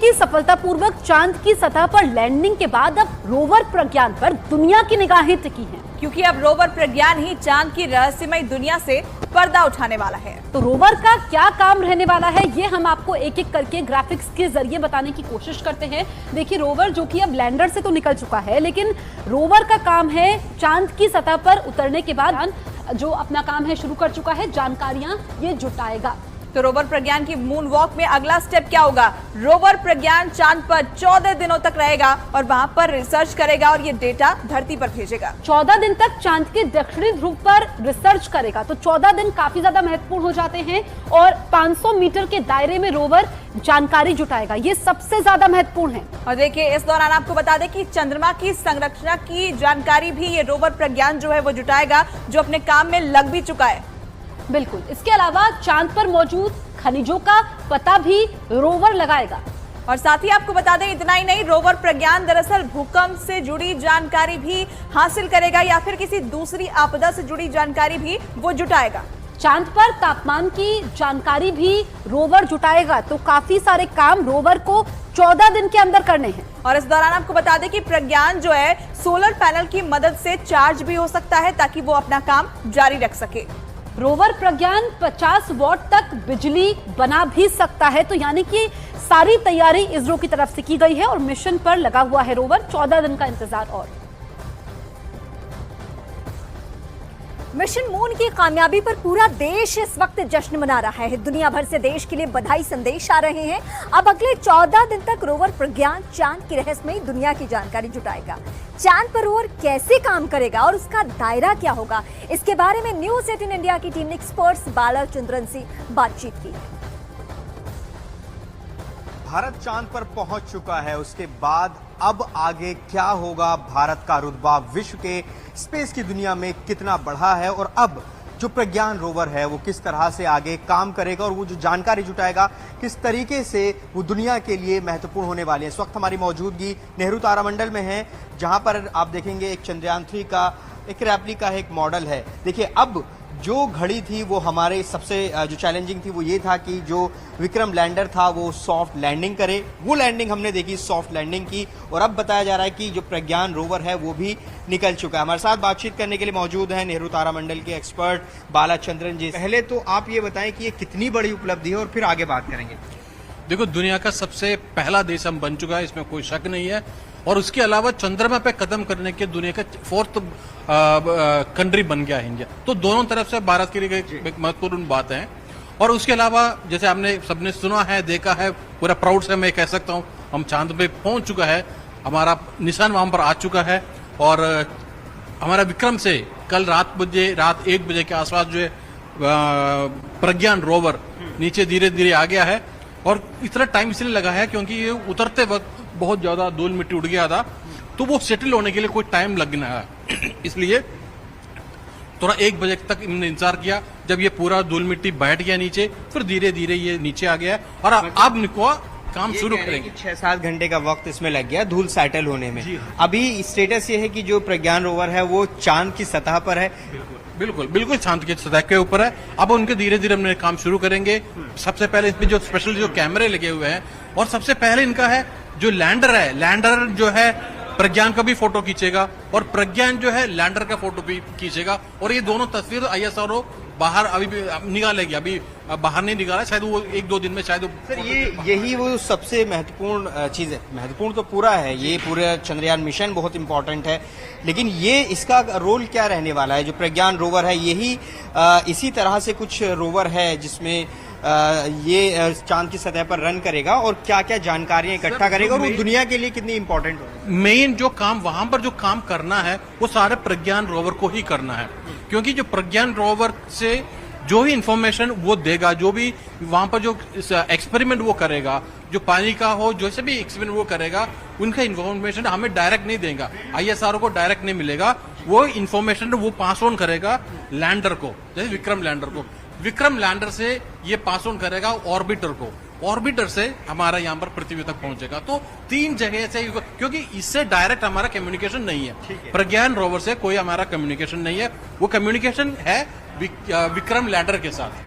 की सफलतापूर्वक चांद की सतह पर लैंडिंग के बाद अब रोवर प्रज्ञान पर दुनिया की निगाहें टिकी हैं, क्योंकि अब रोवर प्रज्ञान ही चांद की रहस्यमय दुनिया से पर्दा उठाने वाला है। तो रोवर का क्या काम रहने वाला है, ये हम आपको एक एक करके ग्राफिक्स के जरिए बताने की कोशिश करते हैं। देखिए, रोवर जो कि अब लैंडर से तो निकल चुका है, लेकिन रोवर का काम है चांद की सतह पर उतरने के बाद जो अपना काम है शुरू कर चुका है, जानकारियां ये जुटाएगा। तो रोवर प्रज्ञान की मून वॉक में अगला स्टेप क्या होगा? रोवर प्रज्ञान चांद पर 14 दिनों तक रहेगा और वहां पर रिसर्च करेगा और ये डेटा धरती पर भेजेगा। 14 दिन तक चांद के दक्षिणी ध्रुव पर रिसर्च करेगा। तो 14 दिन काफी ज्यादा महत्वपूर्ण हो जाते हैं और 500 मीटर के दायरे में रोवर जानकारी जुटाएगा, ये सबसे ज्यादा महत्वपूर्ण है। और देखिए, इस दौरान आपको बता दें कि चंद्रमा की संरचना की जानकारी भी ये रोवर प्रज्ञान जो है वो जुटाएगा, जो अपने काम में लग भी चुका है। बिल्कुल, इसके अलावा चांद पर मौजूद खनिजों का पता भी रोवर लगाएगा। और साथ ही आपको बता दें, इतना ही नहीं, रोवर प्रज्ञान दरअसल भूकंप से जुड़ी जानकारी भी हासिल करेगा या फिर किसी दूसरी आपदा से जुड़ी जानकारी भी वो जुटाएगा। चांद पर तापमान की जानकारी भी रोवर जुटाएगा। तो काफी सारे काम रोवर को 14 दिन के अंदर करने हैं। और इस दौरान आपको बता दें कि प्रज्ञान जो है सोलर पैनल की मदद से चार्ज भी हो सकता है ताकि वो अपना काम जारी रख सके। रोवर प्रज्ञान 50 वॉट तक बिजली बना भी सकता है। तो यानी कि सारी तैयारी इसरो की तरफ से की गई है और मिशन पर लगा हुआ है रोवर। 14 दिन का इंतजार और। मिशन मून की कामयाबी पर पूरा देश इस वक्त जश्न मना रहा है। दुनिया भर से देश के लिए बधाई संदेश आ रहे हैं। अब अगले 14 दिन तक रोवर प्रज्ञान चांद की रहस्यमयी दुनिया की जानकारी जुटाएगा। चांद पर रोवर कैसे काम करेगा और उसका दायरा क्या होगा, इसके बारे में न्यूज़ 18 इंडिया की टीम ने एक्सपर्ट्स बालाचंद्रन से बातचीत की। भारत चांद पर पहुंच चुका है, उसके बाद अब आगे क्या होगा? भारत का रुतबा विश्व के स्पेस की दुनिया में कितना बढ़ा है और अब जो प्रज्ञान रोवर है वो किस तरह से आगे काम करेगा और वो जो जानकारी जुटाएगा किस तरीके से वो दुनिया के लिए महत्वपूर्ण होने वाली है। इस वक्त हमारी मौजूदगी नेहरू तारामंडल में है, जहां पर आप देखेंगे एक चंद्रयान 3 का एक रेप्लिका है, एक मॉडल है। देखिए, अब जो घड़ी थी वो हमारे सबसे जो चैलेंजिंग थी वो ये था कि जो विक्रम लैंडर था वो सॉफ्ट लैंडिंग करे। वो लैंडिंग हमने देखी, सॉफ्ट लैंडिंग की, और अब बताया जा रहा है कि जो प्रज्ञान रोवर है वो भी निकल चुका है। हमारे साथ बातचीत करने के लिए मौजूद हैं नेहरू तारामंडल के एक्सपर्ट बालाचंद्रन जी। पहले तो आप ये बताएं कि ये कितनी बड़ी उपलब्धि है और फिर आगे बात करेंगे। देखो, दुनिया का सबसे पहला देश हम बन चुका है, इसमें कोई शक नहीं है। और उसके अलावा चंद्रमा पे कदम करने के दुनिया का 4th कंट्री बन गया है इंडिया। तो दोनों तरफ से भारत के लिए एक महत्वपूर्ण बात है। और उसके अलावा जैसे आपने सबने सुना है, देखा है, पूरा प्राउड से मैं कह सकता हूँ हम चांद पे पहुंच चुका है, हमारा निशान वहां पर आ चुका है। और हमारा विक्रम से कल रात 1 बजे के आसपास जो है प्रज्ञान रोवर नीचे धीरे धीरे आ गया है। और इतना टाइम इसलिए लगा है क्योंकि ये उतरते वक्त बहुत ज्यादा धूल मिट्टी उड़ गया था, तो वो सेटल होने के लिए कोई टाइम लगना है। इसलिए थोड़ा 1 बजे तक इन्होंने इंतजार किया। जब ये पूरा धूल मिट्टी बैठ गया नीचे, फिर धीरे धीरे ये नीचे आ गया और अब निको काम शुरू करेंगे। 6-7 घंटे का वक्त इसमें लग गया धूल सेटल होने में। अभी स्टेटस ये है कि जो प्रज्ञान रोवर है वो चांद की सतह पर है। बिल्कुल चांद की सतह के ऊपर है। अब उनके धीरे धीरे अपने काम शुरू करेंगे। सबसे पहले इसमें जो स्पेशल जो कैमरे लगे हुए हैं, और सबसे पहले इनका है जो लैंडर है, लैंडर जो है प्रज्ञान का भी फोटो खींचेगा और प्रज्ञान जो है लैंडर का फोटो भी खींचेगा। और ये दोनों तस्वीर ISRO बाहर अभी भी निकालेगी, अभी बाहर नहीं निकाला, शायद वो 1-2 दिन में शायद। सर, यही वो सबसे महत्वपूर्ण चीज है। महत्वपूर्ण तो पूरा है, ये पूरा चंद्रयान मिशन बहुत इंपॉर्टेंट है, लेकिन ये इसका रोल क्या रहने वाला है? जो प्रज्ञान रोवर है यही इसी तरह से कुछ रोवर है जिसमें ये चांद की सतह पर रन करेगा और क्या क्या जानकारियां इकट्ठा करेगा और वो दुनिया के लिए कितनी इंपॉर्टेंट होगी? मेन जो काम वहां पर जो काम करना है वो सारे प्रज्ञान रोवर को ही करना है, क्योंकि जो प्रज्ञान रोवर से जो भी इंफॉर्मेशन वो देगा, जो भी वहां पर जो एक्सपेरिमेंट वो करेगा, जो पानी का हो, जैसे भी एक्सपेरिमेंट वो करेगा, उनका इंफॉर्मेशन हमें डायरेक्ट नहीं देगा, ISRO को डायरेक्ट नहीं मिलेगा। वो इंफॉर्मेशन वो पास ऑन करेगा लैंडर को, जैसे विक्रम लैंडर को। विक्रम लैंडर से ये पास ऑन करेगा ऑर्बिटर को, ऑर्बिटर से हमारा यहाँ पर पृथ्वी तक पहुंचेगा। तो 3 जगह से, क्योंकि इससे डायरेक्ट हमारा कम्युनिकेशन नहीं है। प्रज्ञान रोवर से कोई हमारा कम्युनिकेशन नहीं है, वो कम्युनिकेशन है विक्रम लैंडर के साथ।